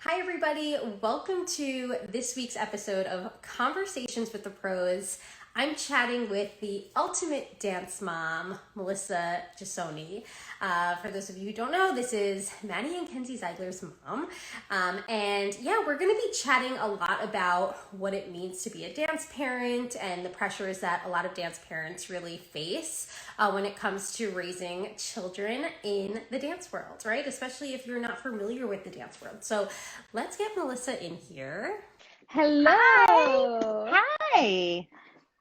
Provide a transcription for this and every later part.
Hi, everybody. Welcome to this week's episode of Conversations with the Pros. I'm chatting with the ultimate dance mom, Melissa Gisoni. For those of you who don't know, this is Maddie and Kenzie Ziegler's mom. We're going to be chatting a lot about what it means to be a dance parent and the pressures that a lot of dance parents really face when it comes to raising children in the dance world, right? Especially if you're not familiar with the dance world. So let's get Melissa in here. Hi. Hello. Hi.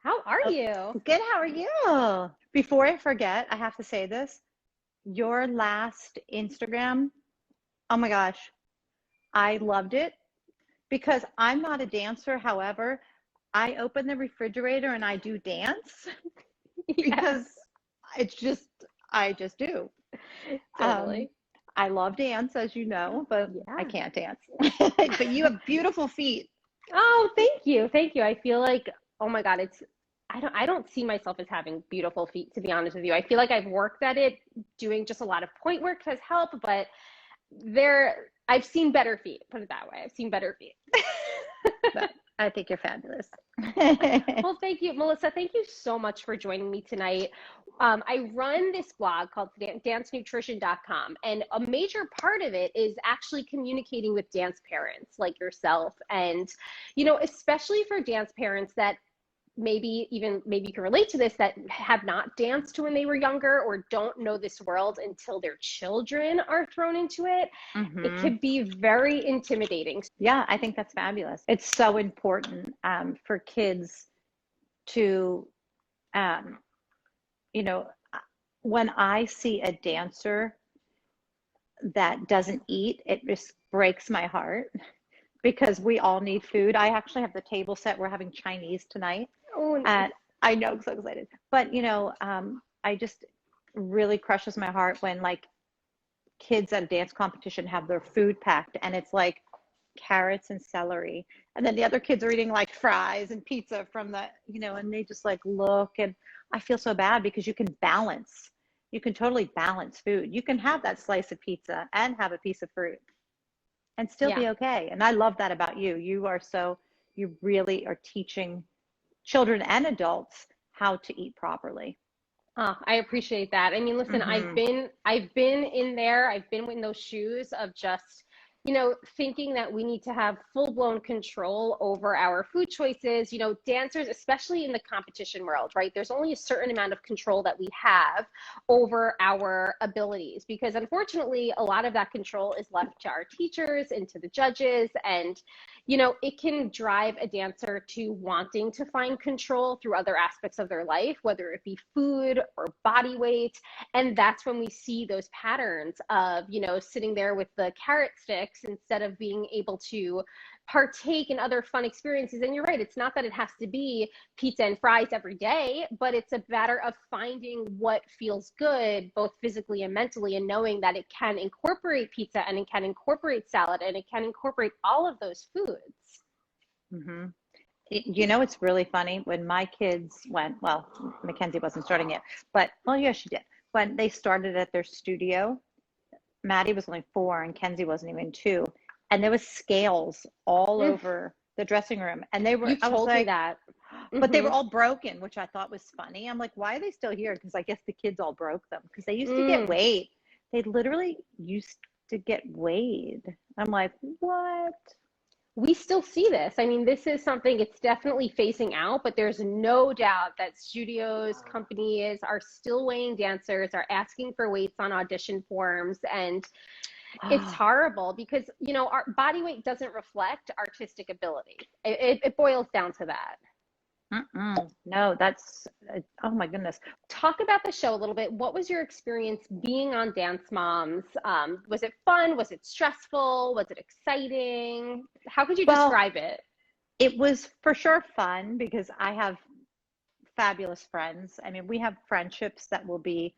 How are Oh, you? good. How are you? Before I forget, I have to say this. Your last Instagram, oh my gosh, I loved it because I'm not a dancer. However, I open the refrigerator and I do dance Yes, because it's just, I just do. Um, totally. I love dance, as you know, but I Yeah. can't dance. But you have beautiful feet. Oh, thank you. Thank you. I feel like, oh my God, I don't see myself as having beautiful feet, to be honest with you. I feel like I've worked at it, doing just a lot of point work has helped, but I've seen better feet, put it that way. I've seen better feet. But I think you're fabulous. Well, thank you, Melissa. Thank you so much for joining me tonight. I run this blog called dancenutrition.com, and a major part of it is actually communicating with dance parents like yourself. And, especially for dance parents that maybe you can relate to this, that have not danced when they were younger or don't know this world until their children are thrown into it. It Hmm. can be very intimidating. Yeah, I think that's fabulous. It's so important for kids to, um, you know, when I see a dancer that doesn't eat, it just breaks my heart because we all need food. I actually have the table set. We're having Chinese tonight. Oh, And nice. I know, I'm so excited. But, I just really crushes my heart when like kids at a dance competition have their food packed and it's like carrots and celery, and then the other kids are eating like fries and pizza from the, and they just like look, and I feel so bad because you can totally balance food. You can have that slice of pizza and have a piece of fruit and still Yeah. be okay. And I love that about you. You really are teaching children and adults how to eat properly. I appreciate that. I mean, listen, I've Hmm. been I've been in there. I've been in those shoes of just, thinking that we need to have full-blown control over our food choices. Dancers, especially in the competition world, right? There's only a certain amount of control that we have over our abilities because unfortunately, a lot of that control is left to our teachers and to the judges. And it can drive a dancer to wanting to find control through other aspects of their life, whether it be food or body weight. And that's when we see those patterns of, sitting there with the carrot sticks instead of being able to partake in other fun experiences. And you're right, it's not that it has to be pizza and fries every day, but it's a matter of finding what feels good, both physically and mentally, and knowing that it can incorporate pizza and it can incorporate salad and it can incorporate all of those foods. Hmm. It's really funny when my kids went, well, Mackenzie wasn't starting yet, but well, yeah, she did. When they started at their studio, Maddie was only 4 and Kenzie wasn't even 2. And there was scales all Mm, over the dressing room. And you've I was told me like, that. but they Hmm. were all broken, which I thought was funny. I'm like, why are they still here? Because I guess the kids all broke them because they used to get Mm. weighed. They literally used to get weighed. I'm like, what? We still see this. I mean, this is something it's definitely phasing out, but there's no doubt that studios, companies are still weighing dancers, are asking for weights on audition forms. And it's horrible because, our body weight doesn't reflect artistic ability. It boils down to that. Mm-mm. No, oh my goodness. Talk about the show a little bit. What was your experience being on Dance Moms? Was it fun? Was it stressful? Was it exciting? How could you Well, describe it? it was for sure fun because I have fabulous friends. I mean, we have friendships that will be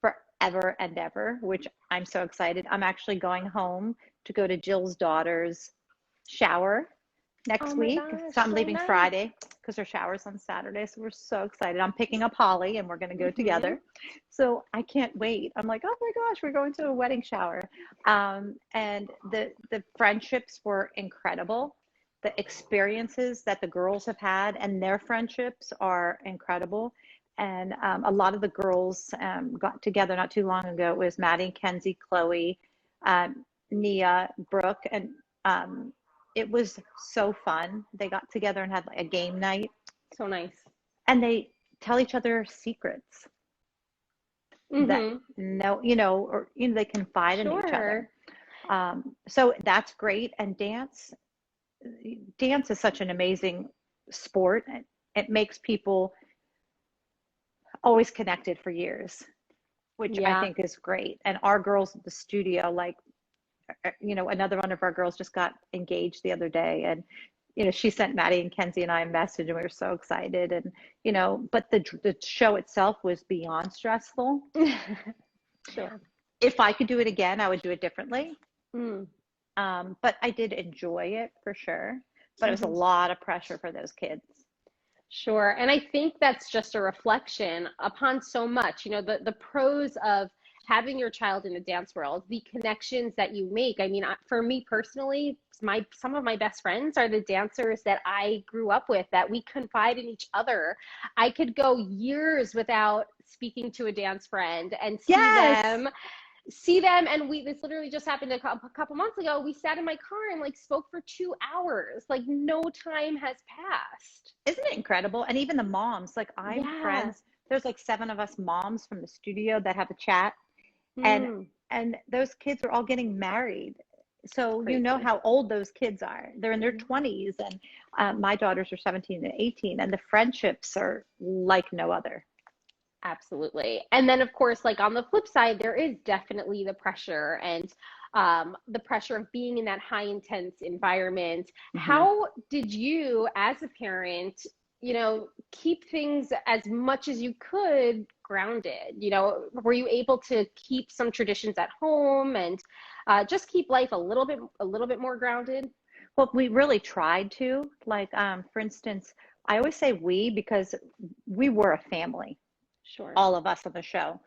forever and ever, which I'm so excited. I'm actually going home to go to Jill's daughter's shower next Oh my week. gosh, So I'm so leaving nice. Friday because her shower's on Saturday. So we're so excited. I'm picking up Holly and we're going to go Hmm. together. So I can't wait. I'm like, oh my gosh, we're going to a wedding shower. And the friendships were incredible. The experiences that the girls have had and their friendships are incredible. And a lot of the girls got together not too long ago. It was Maddie, Kenzie, Chloe, Nia, Brooke, and um, it was so fun. They got together and had like a game night, So nice. and they tell each other secrets that Hmm. no, or they confide in each other. Sure. So that's great. And dance is such an amazing sport. It makes people always connected for years, which I Yeah. think is great. And our girls at the studio, like, another one of our girls just got engaged the other day, and she sent Maddie and Kenzie and I a message, and we were so excited. And but the show itself was beyond stressful. Sure. If I could do it again, I would do it differently. Mm. But I did enjoy it for sure. But it was a Hmm. lot of pressure for those kids. Sure. And I think that's just a reflection upon so much, the pros of having your child in the dance world, the connections that you make. I mean, for me personally, some of my best friends are the dancers that I grew up with, that we confide in each other. I could go years without speaking to a dance friend and Yes. see them, and this literally just happened a couple months ago. We sat in my car and like spoke for 2 hours, like no time has passed. Isn't it incredible? And even the moms, like I'm Yeah. friends, there's like 7 of us moms from the studio that have a chat, and Mm, and those kids are all getting married. So crazy. how old those kids are. They're in their Mhm. 20s, and my daughters are 17 and 18, and the friendships are like no other. Absolutely. And then, of course, like on the flip side, there is definitely the pressure, and the pressure of being in that high intense environment. Hmm. How did you, as a parent, keep things as much as you could grounded? Were you able to keep some traditions at home and just keep life a little bit more grounded? Well, we really tried to, like, for instance, I always say we because we were a family, Sure. all of us on the show.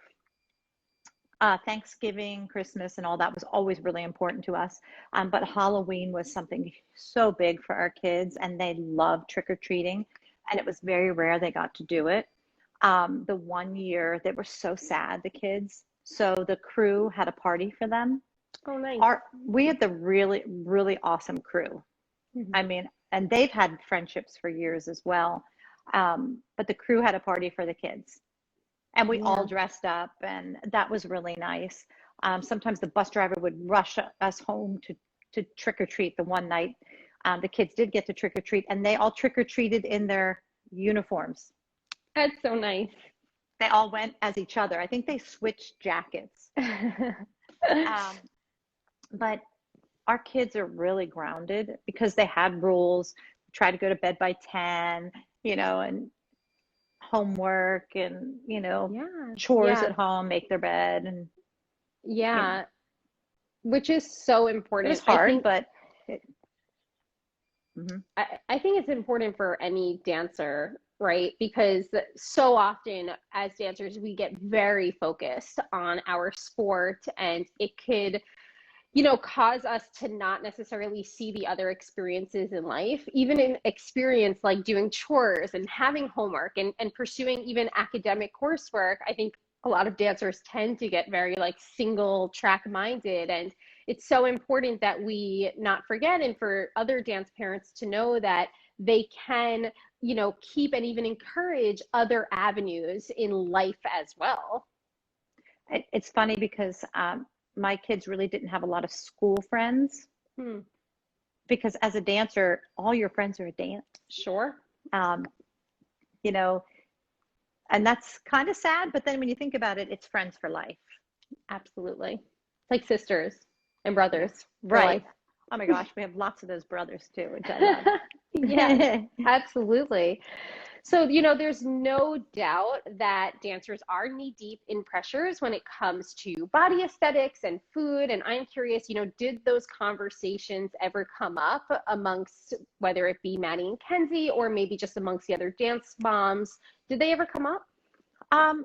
Thanksgiving, Christmas, and all that was always really important to us. But Halloween was something so big for our kids, and they loved trick or treating, and it was very rare they got to do it. The one year they were so sad, the kids, so the crew had a party for them. Oh, nice. We had the really, really awesome crew. I Mhm. mean, and they've had friendships for years as well. But the crew had a party for the kids, and we all Yeah. dressed up, and that was really nice. Sometimes the bus driver would rush us home to trick or treat. The one night the kids did get to trick or treat, and they all trick or treated in their uniforms. That's so nice. They all went as each other. I think they switched jackets. Um, but our kids are really grounded because they had rules. Try to go to bed by 10, and homework, and Yeah. chores Yeah. at home, make their bed, and you know Yeah. Which is so it was important. I hard, think but it, mhm. I think it's important for any dancer, right? Because so often as dancers, we get very focused on our sport, and it could, cause us to not necessarily see the other experiences in life, even in experience like doing chores and having homework and pursuing even academic coursework. I think a lot of dancers tend to get very like single track minded, and it's so important that we not forget, and for other dance parents to know that they can, keep and even encourage other avenues in life as well. It's funny because my kids really didn't have a lot of school friends Hmm. because as a dancer, all your friends are a dance. Sure. Um, you know, and that's kind of sad, but then when you think about it, it's friends for life. Absolutely. It's like sisters and Yeah. brothers for life. Right. Oh my gosh, we have lots of those brothers too, which I love. Yes, absolutely. So, there's no doubt that dancers are knee deep in pressures when it comes to body aesthetics and food. And I'm curious, did those conversations ever come up amongst, whether it be Maddie and Kenzie or maybe just amongst the other dance moms? Did they ever come up?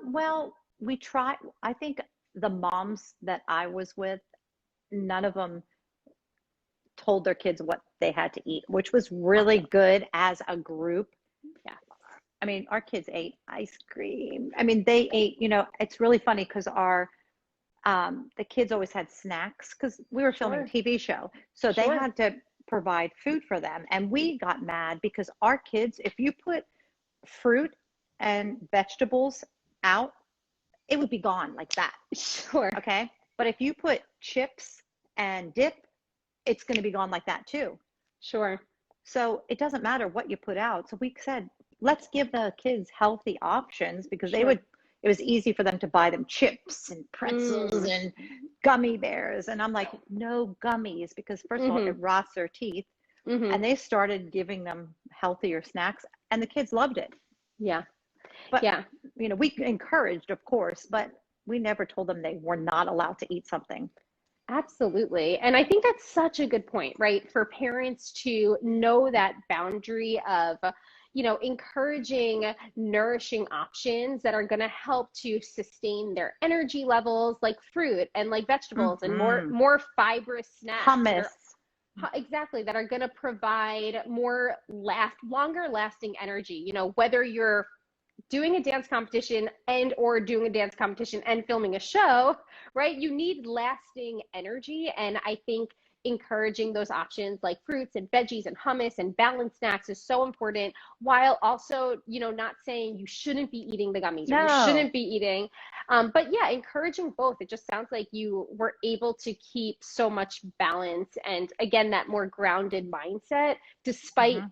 Well, we try. I think the moms that I was with, none of them told their kids what they had to eat, which was really good as a group. Yeah. I mean, our kids ate ice cream. I mean, they ate, it's really funny because the kids always had snacks because we were filming a TV show. So they had to provide food for them. And we got mad because our kids, if you put fruit and vegetables out, it would be gone like that. Sure. Okay. But if you put chips and dip, it's going to be gone like that too. Sure. So it doesn't matter what you put out. So we said, let's give the kids healthy options because it was easy for them to buy them chips and pretzels and gummy bears. And I'm like, no gummies, because first of all, it rots their teeth. And they started giving them healthier snacks and the kids loved it. Yeah. But, we encouraged, of course, but we never told them they were not allowed to eat something. Absolutely. And I think that's such a good point, right? For parents to know that boundary of, encouraging nourishing options that are going to help to sustain their energy levels, like fruit and like vegetables and more fibrous snacks. Hummus. Exactly, that are going to provide longer lasting energy. Whether you're doing a dance competition and filming a show, right? You need lasting energy. And I think encouraging those options like fruits and veggies and hummus and balanced snacks is so important, while also, not saying you shouldn't be eating the gummies or you shouldn't be eating. But yeah, encouraging both. It just sounds like you were able to keep so much balance and, again, that more grounded mindset despite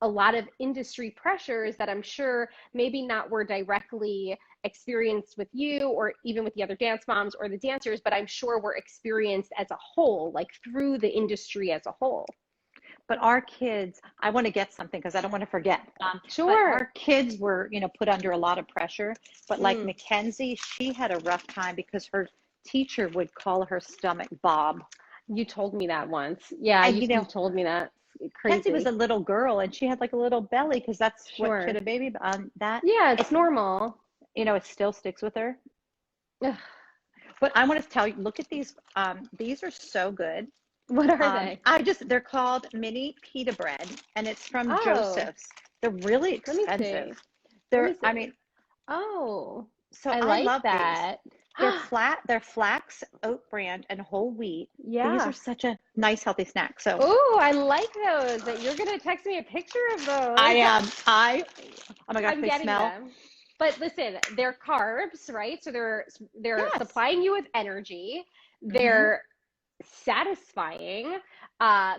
a lot of industry pressures that I'm sure maybe not were directly experienced with you or even with the other dance moms or the dancers, but I'm sure were experienced as a whole, like through the industry as a whole. But our kids, I want to get something because I don't want to forget. Sure. But our kids were, put under a lot of pressure. But like Mackenzie, she had a rough time because her teacher would call her stomach Bob. You told me that once. Yeah, you told me that. Crazy. Kenzie was a little girl and she had like a little belly because that's what kid a baby that. Yeah, it's normal. It still sticks with her. But I want to tell you, look at these. These are so good. What are they? They're called mini pita bread and it's from Joseph's. They're really expensive. So I love that. They're flax, oat bran, and whole wheat. Yeah. These are such a nice, healthy snack. So I like those. You're going to text me a picture of those. I am. Oh my gosh, I'm they getting smell. them. But listen, they're carbs, right? So they're supplying you with energy. They're satisfying,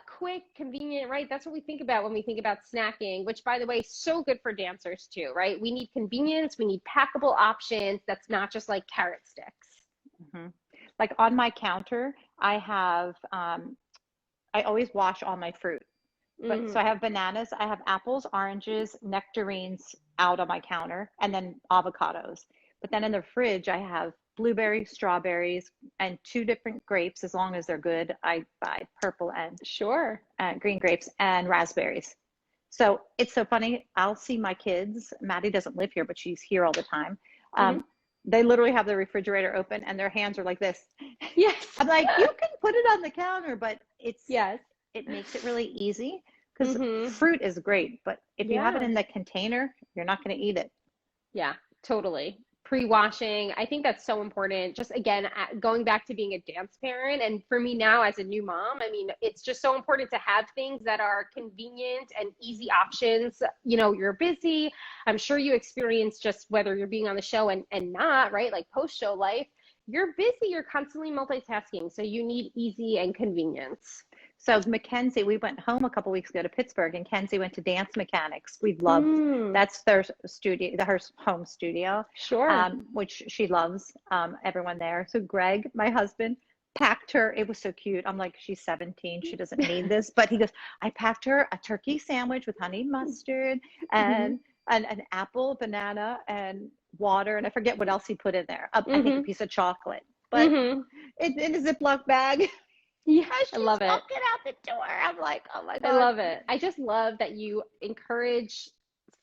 quick, convenient, right? That's what we think about when we think about snacking, which, by the way, is so good for dancers too, right? We need convenience. We need packable options. That's not just like carrot sticks. Like on my counter, I have, I always wash all my fruit. But so I have bananas, I have apples, oranges, nectarines out on my counter, and then avocados. But then in the fridge, I have blueberries, strawberries, and 2 different grapes. As long as they're good, I buy purple and green grapes and raspberries. So it's so funny. I'll see my kids. Maddie doesn't live here, but she's here all the time. They literally have the refrigerator open and their hands are like this. Yes. I'm like, you can put it on the counter, but it makes it really easy because fruit is great. But if you have it in the container, you're not going to eat it. Yeah, totally. Pre-washing. I think that's so important. Just again, going back to being a dance parent, and for me now as a new mom, I mean, it's just so important to have things that are convenient and easy options. You're busy. I'm sure you experience just whether you're being on the show and not, right? Like post-show life, you're busy, you're constantly multitasking. So you need easy and convenience. So Mackenzie, we went home a couple weeks ago to Pittsburgh, and Kenzie went to dance mechanics. We loved that's their studio, her home studio, which she loves. Everyone there. So Greg, my husband, packed her. It was so cute. I'm like, she's 17. She doesn't need this, but he goes, I packed her a turkey sandwich with honey mustard and an apple, banana, and water, and I forget what else he put in there. I think a piece of chocolate, but it's in a Ziploc bag. Yeah, As I she's love it. walking out the door, I'm like, oh my I God. love it. I just love that you encourage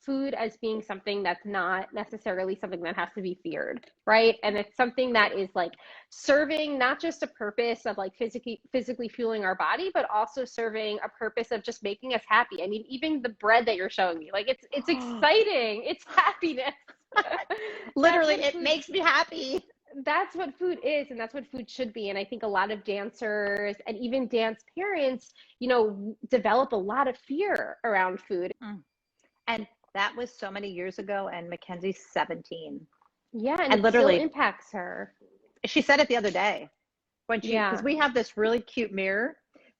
food as being something that's not necessarily something that has to be feared, right? And it's something that is like serving not just a purpose of like physically fueling our body, but also serving a purpose of just making us happy. I mean, even the bread that you're showing me, like it's exciting. It's happiness. That's Literally, what it food makes me happy. that's what food is, and that's what food should be. And I think a lot of dancers and even dance parents, develop a lot of fear around food. Mm. And that was so many years ago, and Mackenzie's 17. Yeah, and And it still literally, impacts her. she said it the other day because Yeah. we have this really cute mirror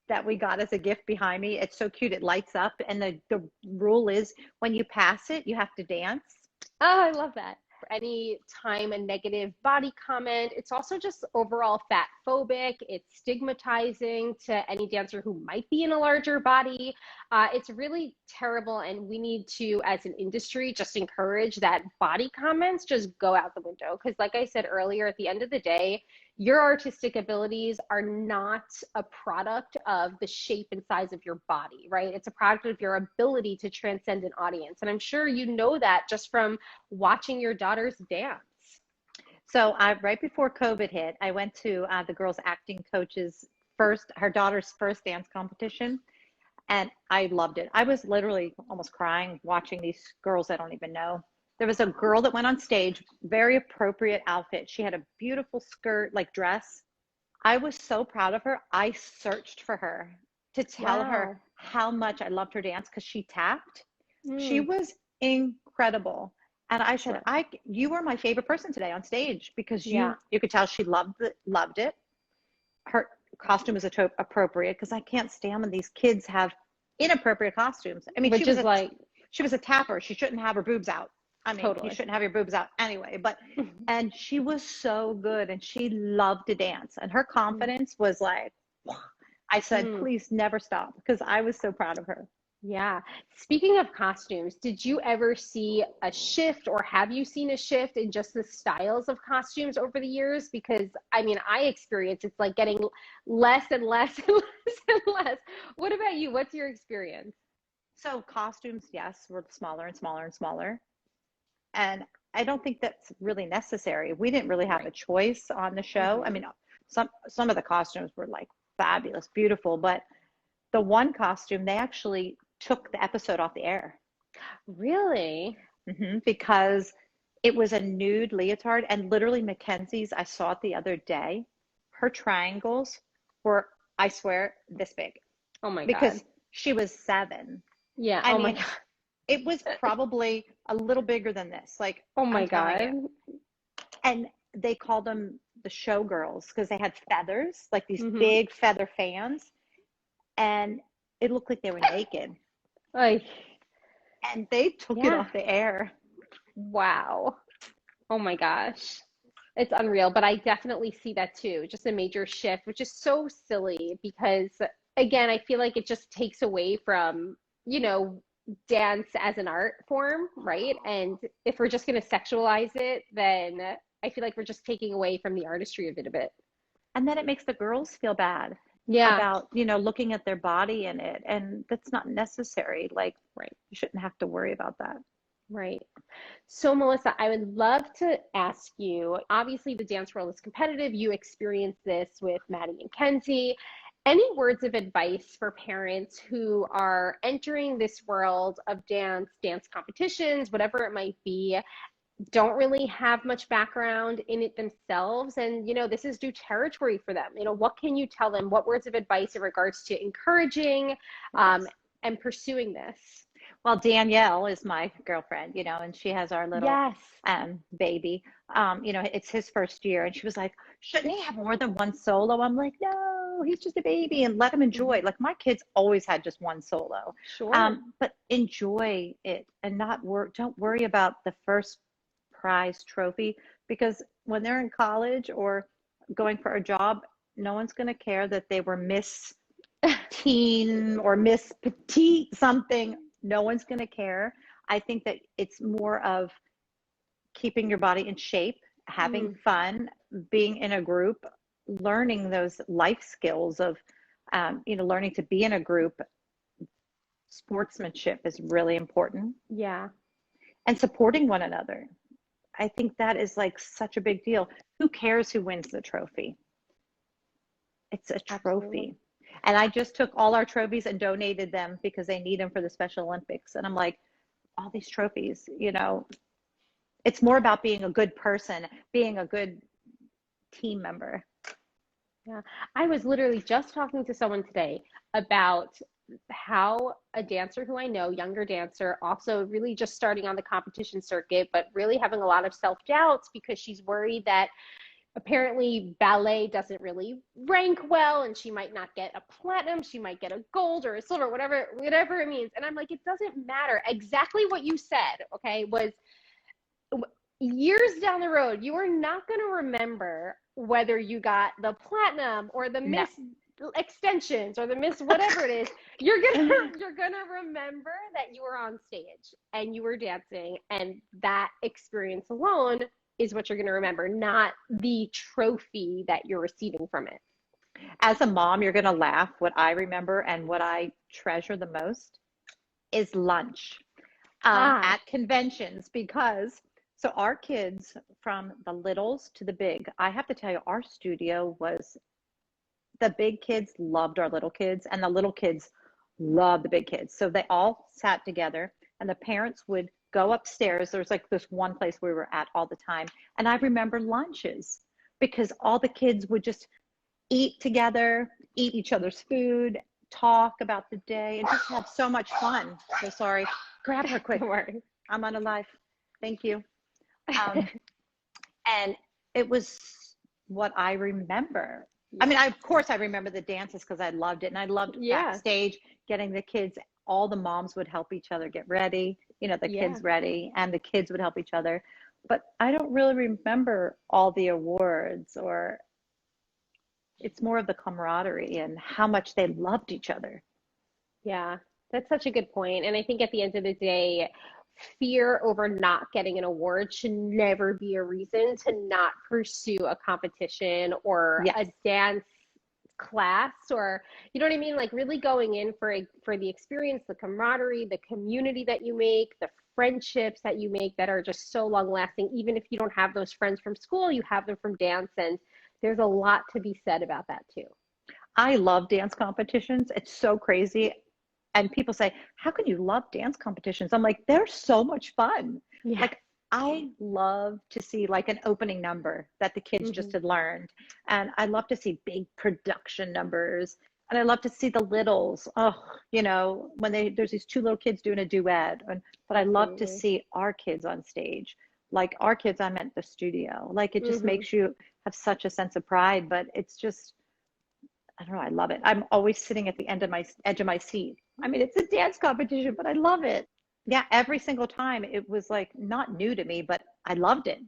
that we got as a gift behind me. It's so cute. It lights up. And the rule is when you pass it, you have to dance. Oh, I love that. Any time a negative body comment, it's also just overall fat phobic. It's stigmatizing to any dancer who might be in a larger body. It's really terrible, and we need to, as an industry, just encourage that body comments just go out the window. Because, like I said earlier, at the end of the day, your artistic abilities are not a product of the shape and size of your body, right? It's a product of your ability to transcend an audience. And I'm sure you know that just from watching your daughters dance. So right before COVID hit, I went to the girls' acting coach's her daughter's first dance competition, and I loved it. I was literally almost crying watching these girls I don't even know. There was a girl that went on stage, very appropriate outfit. She had a beautiful skirt, like dress. I was so proud of her. I searched for her to tell her Wow. how much I loved her dance because she tapped. She Mm, was incredible. And I said, sure. you were my favorite person today on stage because Yeah, you could tell she loved it. Her costume was appropriate because I can't stand when these kids have inappropriate costumes. I mean, which is like she was a tapper. She shouldn't have her boobs out. I mean, you totally. shouldn't have your boobs out anyway, and she was so good and she loved to dance and her confidence was like, I said, Mm. please never stop because I was so proud of her. Yeah. Speaking of costumes, did you ever see a shift or have you seen a shift in just the styles of costumes over the years? Because I mean, I experience it's like getting less and less and less and less. What about you? What's your experience? So costumes, yes, were smaller and smaller and smaller. And I don't think that's really necessary. We didn't really have a Right. choice on the show. I Hmm. mean, some of the costumes were like fabulous, beautiful, but the one costume, they actually took the episode off the air. Really? Because it was a nude leotard. And literally, Mackenzie's, I saw it the other day, her triangles were, I swear, this big Oh my God. because she was 7. Yeah. I Oh my mean, God. it was probably a little bigger than this. Like, Oh I'm my telling you. God. And they called them the showgirls because they had feathers, like these Hmm. big feather fans. And it looked like they were naked. Like, And they took it yeah. off the air. Wow. Oh my gosh. It's unreal, but I definitely see that too. Just a major shift, which is so silly because, again, I feel like it just takes away from, you know, dance as an art form, right? And if we're just going to sexualize it, then I feel like we're just taking away from the artistry of it a bit. And then it makes the girls feel bad Yeah, about, looking at their body in it. And that's not necessary. Like, right, you shouldn't have to worry about that. right. So, Melissa, I would love to ask you, obviously the dance world is competitive. You experienced this with Maddie and Kenzie. Any words of advice for parents who are entering this world of dance competitions, whatever it might be, don't really have much background in it themselves, and this is new territory for them? What can you tell them? What words of advice in regards to encouraging um, Yes. and pursuing this? Well, Danielle is my girlfriend, and she has our little Yes. baby. It's his first year, and she was like, "Shouldn't he have more than one solo?" I'm like, "No, he's just a baby, and let him enjoy." Mhm. Like my kids always had just one solo, Sure. but enjoy it and don't worry about the first prize trophy because when they're in college or going for a job, no one's going to care that they were Miss Teen or Miss Petite something. No one's going to care. I think that it's more of keeping your body in shape, having fun, being in a group, learning those life skills of, learning to be in a group. Sportsmanship is really important. Yeah. And supporting one another. I think that is like such a big deal. Who cares who wins the trophy? It's a trophy. Absolutely. And I just took all our trophies and donated them because they need them for the Special Olympics. And I'm like, all these trophies, it's more about being a good person, being a good team member. Yeah. I was literally just talking to someone today about how a dancer who I know, younger dancer, also really just starting on the competition circuit, but really having a lot of self-doubts because she's worried that apparently ballet doesn't really rank well and she might not get a platinum, she might get a gold or a silver, whatever it means. And I'm like, it doesn't matter. Exactly what you said, okay, was years down the road, you are not going to remember whether you got the platinum or the Miss Extensions or the Miss whatever it is. You're gonna remember that you were on stage and you were dancing, and that experience alone is what you're going to remember, not the trophy that you're receiving from it. As a mom, you're going to laugh. What I remember and what I treasure the most is lunch at conventions, because so our kids, from the littles to the big, I have to tell you, our studio was, the big kids loved our little kids and the little kids loved the big kids. So they all sat together and the parents would go upstairs. There was like this one place we were at all the time. And I remember lunches because all the kids would just eat together, eat each other's food, talk about the day, and just have so much fun. So sorry. Grab her quick. Don't worry. I'm on a live. Thank you. And it was what I remember. I mean, of course I remember the dances because I loved it. And I loved backstage getting the kids, all the moms would help each other get ready, the kids ready, and the kids would help each other. But I don't really remember all the awards, or it's more of the camaraderie and how much they loved each other. Yeah, that's such a good point. And I think at the end of the day, fear over not getting an award should never be a reason to not pursue a competition or a dance class, or you know what I mean? Like really going in for the experience, the camaraderie, the community that you make, the friendships that you make that are just so long lasting. Even if you don't have those friends from school, you have them from dance, and there's a lot to be said about that too. I love dance competitions. It's so crazy. And people say, how can you love dance competitions? I'm like, they're so much fun. Yeah. Like, I love to see like an opening number that the kids just had learned. And I love to see big production numbers. And I love to see the littles. Oh, when there's these two little kids doing a duet. But I love to see our kids on stage. Like our kids, I meant the studio. Like it just makes you have such a sense of pride. But it's just, I don't know, I love it. I'm always sitting at the edge of my seat. I mean, it's a dance competition, but I love it. Yeah, every single time it was like not new to me, but I loved it.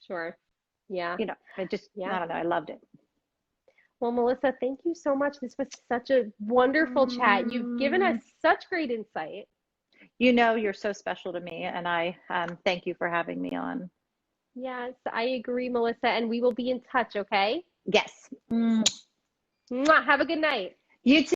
Sure. Yeah. I don't know, I loved it. Well, Melissa, thank you so much. This was such a wonderful chat. You've given us such great insight. You're so special to me, and I thank you for having me on. Yes, I agree, Melissa, and we will be in touch, okay? Yes. Mwah. Have a good night. You too.